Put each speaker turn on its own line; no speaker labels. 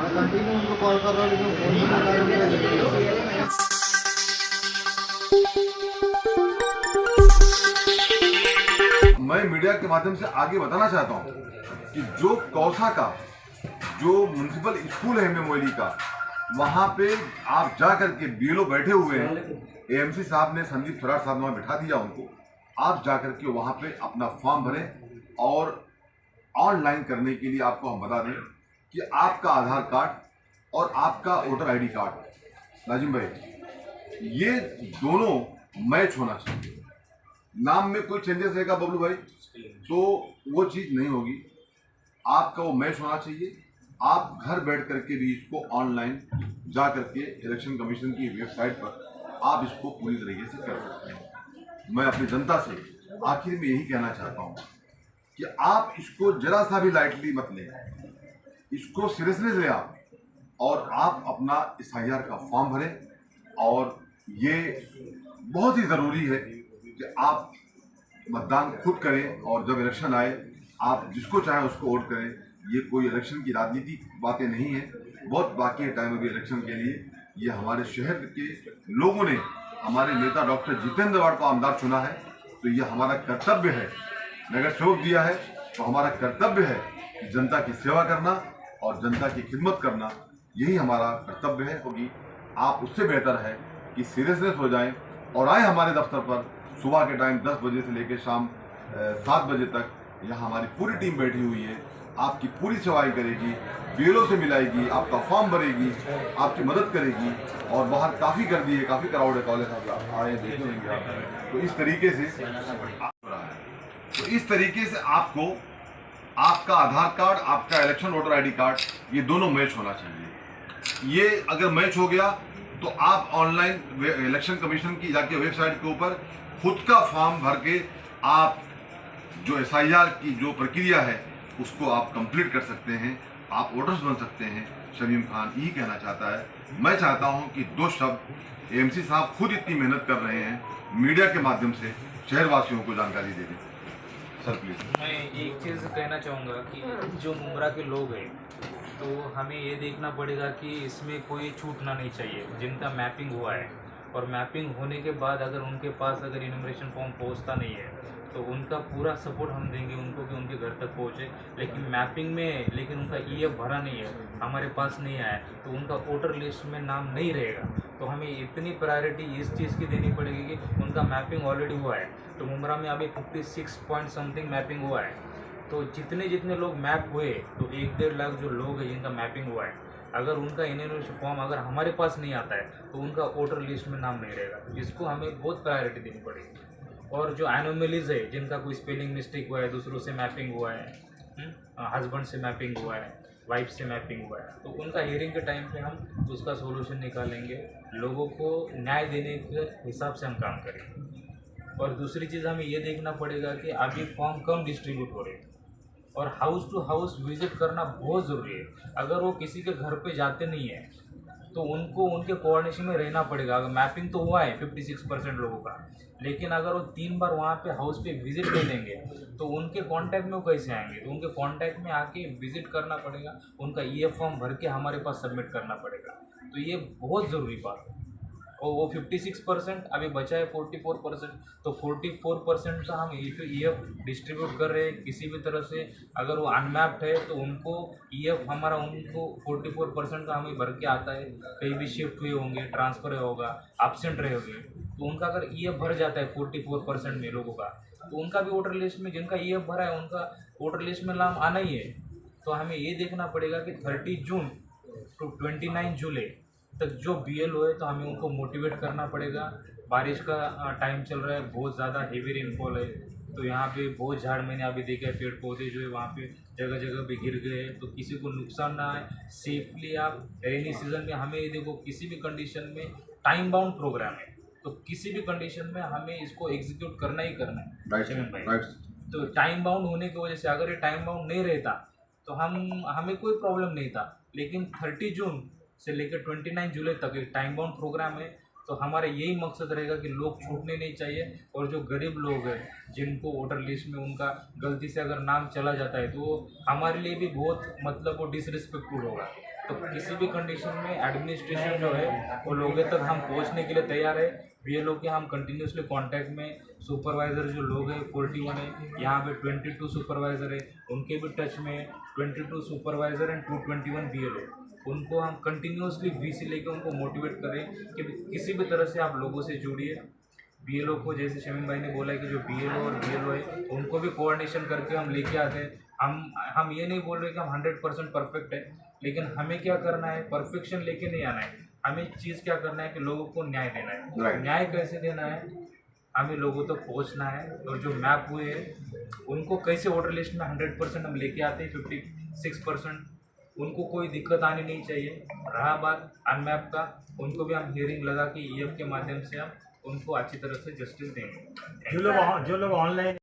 Continue उनको call कर रहा हूँ लेकिन फोन ही नहीं उठा रहे हैं।
मैं मीडिया के माध्यम से आगे बताना चाहता हूँ कि जो कौसा का जो म्युनिसिपल स्कूल है मेमोरी का, वहाँ पे आप जा करके बीएलओ बैठे हुए हैं, एएमसी साहब ने संदीप थोराट साहब ने वहाँ बिठा दिया उनको। आप जा करके वहाँ पे अपना फॉर्म भरें और ऑनलाइन करने के लिए आपको हम बता दें कि आपका आधार कार्ड और आपका वोटर आईडी कार्ड, नाजिम भाई, ये दोनों मैच होना चाहिए। नाम में कोई चेंजेस रहेगा बबलू भाई तो वो चीज़ नहीं होगी, आपका वो मैच होना चाहिए। आप घर बैठ करके भी इसको ऑनलाइन जा करके इलेक्शन कमीशन की वेबसाइट पर आप इसको पूरी तरीके से कर सकते हैं। मैं अपनी जनता से आखिर में यही कहना चाहता हूँ कि आप इसको जरा सा भी लाइटली मत लें, इसको सीरियसली लें आप, और आप अपना SIR का फॉर्म भरें। और ये बहुत ही ज़रूरी है कि आप मतदान खुद करें और जब इलेक्शन आए आप जिसको चाहे उसको वोट करें। ये कोई इलेक्शन की राजनीति बातें नहीं है, बहुत बाकी है टाइम अभी इलेक्शन के लिए। ये हमारे शहर के लोगों ने हमारे नेता डॉक्टर जितेंद्र वाड़ को आमदार चुना है, तो ये हमारा कर्तव्य है, नगर सेवक दिया है तो हमारा कर्तव्य है कि जनता की सेवा करना और जनता की खिदमत करना, यही हमारा कर्तव्य है। क्योंकि आप उससे बेहतर है कि सीरियसनेस हो जाएं और आए हमारे दफ्तर पर सुबह के टाइम 10 बजे से लेकर शाम 7 बजे तक। यहाँ हमारी पूरी टीम बैठी हुई है, आपकी पूरी सेवाएं करेगी, बीएलओ से मिलाएगी, आपका फॉर्म भरेगी, आपकी मदद करेगी। और बाहर काफ़ी कर दिए, काफ़ी क्राउड है, कॉलेज आए देखे होंगे आप। तो इस तरीके से आपको आपका आधार कार्ड, आपका इलेक्शन वोटर आईडी कार्ड, ये दोनों मैच होना चाहिए। ये अगर मैच हो गया तो आप ऑनलाइन इलेक्शन कमीशन की जाके वेबसाइट के ऊपर खुद का फॉर्म भर के आप जो SIR की जो प्रक्रिया है उसको आप कंप्लीट कर सकते हैं, आप वोटर्स बन सकते हैं। शमीम खान यही कहना चाहता है। मैं चाहता हूं कि 2 शब्द एएमसी साहब खुद इतनी मेहनत कर रहे हैं, मीडिया के माध्यम से शहरवासियों को जानकारी दे दें। Sir please.
मैं एक चीज़ कहना चाहूँगा कि जो मुमरा के लोग हैं तो हमें ये देखना पड़ेगा कि इसमें कोई छूटना नहीं चाहिए। जिनका मैपिंग हुआ है और मैपिंग होने के बाद अगर उनके पास अगर इनविटेशन फॉर्म पहुंचता नहीं है तो उनका पूरा सपोर्ट हम देंगे उनको कि उनके घर तक पहुंचे। लेकिन मैपिंग में लेकिन उनका EF भरा नहीं है, हमारे पास नहीं आया, तो उनका वोटर लिस्ट में नाम नहीं रहेगा। तो हमें इतनी प्रायोरिटी इस चीज़ की देनी पड़ेगी कि उनका मैपिंग ऑलरेडी हुआ है। तो मुमरा में अभी 56 पॉइंट समथिंग मैपिंग हुआ है। तो जितने लोग मैप हुए तो 1-1.5 लाख जो लोग हैं जिनका मैपिंग हुआ है, अगर उनका इनविटेशन फॉर्म अगर हमारे पास नहीं आता है तो उनका वोटर लिस्ट में नाम नहीं रहेगा। इसको हमें बहुत प्रायोरिटी देनी पड़ेगी। और जो एनोमलीज है, जिनका कोई स्पेलिंग मिस्टेक हुआ है, दूसरों से मैपिंग हुआ है, हस्बैंड से मैपिंग हुआ है, वाइफ से मैपिंग हुआ है, तो उनका हियरिंग के टाइम पे हम उसका सोल्यूशन निकालेंगे। लोगों को न्याय देने के हिसाब से हम काम करेंगे। और दूसरी चीज़ हमें ये देखना पड़ेगा कि अभी फॉर्म कम डिस्ट्रीब्यूट हो रहे हैं और हाउस टू हाउस विजिट करना बहुत ज़रूरी है। अगर वो किसी के घर पे जाते नहीं है तो उनको उनके कोऑर्डिनेशन में रहना पड़ेगा। अगर मैपिंग तो हुआ है 56% लोगों का, लेकिन अगर वो 3 बार वहाँ पे हाउस पे विजिट नहीं देंगे तो उनके कांटेक्ट में वो कैसे आएंगे? तो उनके कांटेक्ट में आके विजिट करना पड़ेगा, उनका EF फॉर्म भर के हमारे पास सबमिट करना पड़ेगा। तो ये बहुत ज़रूरी बात है। और वो 56%, अभी बचा है 44%, तो 44% का हम EF डिस्ट्रीब्यूट कर रहे हैं किसी भी तरह से। अगर वो अनमैप्ड है तो उनको EF हमारा उनको 44% का हमें भर के आता है। कहीं भी शिफ्ट हुए होंगे, ट्रांसफ़र होगा, एब्सेंट रहे होंगे, तो उनका अगर EF भर जाता है 44% में लोगों का, तो उनका भी वोटर लिस्ट में, जिनका EF भरा है उनका वोटर लिस्ट में नाम आना ही है। तो हमें ये देखना पड़ेगा कि 30 जून टू 29 जुलाई तक जो BLO है तो हमें उनको मोटिवेट करना पड़ेगा। बारिश का टाइम चल रहा है, बहुत ज़्यादा हेवी रेनफॉल है, तो यहाँ पे बहुत झाड़ मैंने अभी देखे हैं, पेड़ पौधे जो है वहाँ पे जगह जगह पे गिर गए हैं। तो किसी को नुकसान ना आए, सेफली आप रेनी सीजन में हमें ये देखो किसी भी कंडीशन में टाइम बाउंड प्रोग्राम है, तो किसी भी कंडीशन में हमें इसको एग्जीक्यूट करना ही करना है।
राइट।
तो टाइम बाउंड होने की वजह से अगर ये टाइम बाउंड नहीं रहता तो हमें कोई प्रॉब्लम नहीं था। लेकिन 30 जून से लेकर 29 जुलाई तक एक टाइम बाउंड प्रोग्राम है, तो हमारा यही मकसद रहेगा कि लोग छूटने नहीं चाहिए, और जो गरीब लोग हैं जिनको वोटर लिस्ट में उनका गलती से अगर नाम चला जाता है तो वो हमारे लिए भी बहुत मतलब वो डिसरिस्पेक्टफुल होगा। तो किसी भी कंडीशन में एडमिनिस्ट्रेशन जो है वो लोगों तक हम पहुंचने के लिए तैयार है। बीएलओ के हम कंटिन्यूसली कांटेक्ट में, सुपरवाइज़र जो लोग हैं 41 है, यहाँ पे 22 सुपरवाइज़र है, उनके भी टच में 22 सुपरवाइज़र एंड 221 बीएलओ, उनको हम कंटिन्यूसली वीसी लेके उनको मोटिवेट करें कि किसी भी तरह से आप लोगों से जुड़िए। बीएलओ को जैसे शमीम भाई ने बोला है कि जो बीएलओ और बीएलओ है उनको भी कोऑर्डिनेशन करके हम लेके आते हैं। हम ये नहीं बोल रहे कि हम 100% परफेक्ट है, लेकिन हमें क्या करना है, परफेक्शन लेके नहीं आना है, हमें चीज़ क्या करना है कि लोगों को न्याय देना है।
Right.
न्याय कैसे देना है, हमें लोगों तक पहुंचना है, और जो मैप हुए हैं उनको कैसे वोटर लिस्ट में 100% हम लेके आते हैं, 56%, उनको कोई दिक्कत आनी नहीं चाहिए। रहा बात अनमैप का, उनको भी हम हियरिंग लगा के ईएफ के माध्यम से हम उनको अच्छी तरह से जस्टिस देंगे।
जो लोग ऑनलाइन